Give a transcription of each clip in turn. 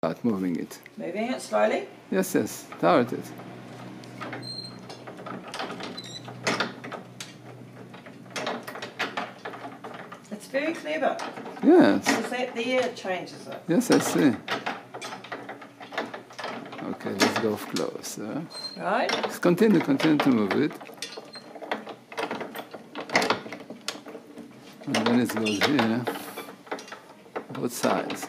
Start moving it. Moving it slowly? Yes, yes, start it. It's very clever. Yes. Is that there changes it? Yes, I see. Okay, let's go closer. Right? Just continue to move it. And then it goes here. Both sides.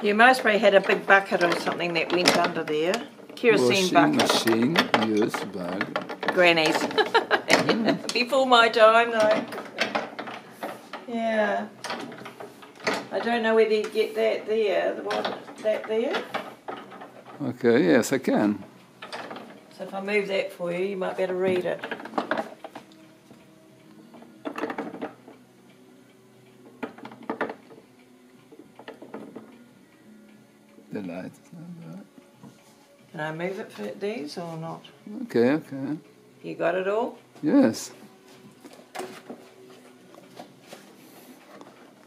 You most probably had a big bucket or something that went under there. Kerosene bucket. Machine used by Grannies. Before my time though. Yeah. I don't know whether you get that there, the one that there. Okay, yes, I can. So if I move that for you, you might be able to read it. The light is not there. Can I move it for these or not? Okay, okay. You got it all? Yes.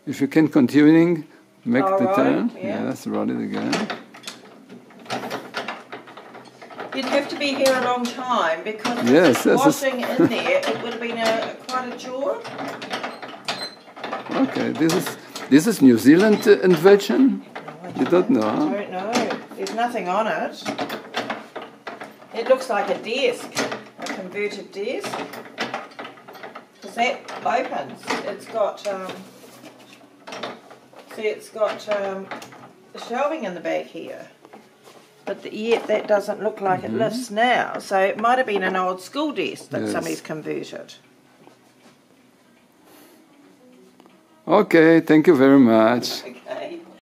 If you can continue, make the turn. Yeah. Yes, roll it again. You'd have to be here a long time because Yes, washing in there, it would have been quite a chore. Okay, this is New Zealand invention. You don't know, huh? I don't know. There's nothing on it. It looks like a desk, a converted desk. Because that opens. It's got, see, it's got shelving in the back here. But yet that doesn't look like it lifts now. So it might have been an old school desk that somebody's converted. Okay, thank you very much. Okay.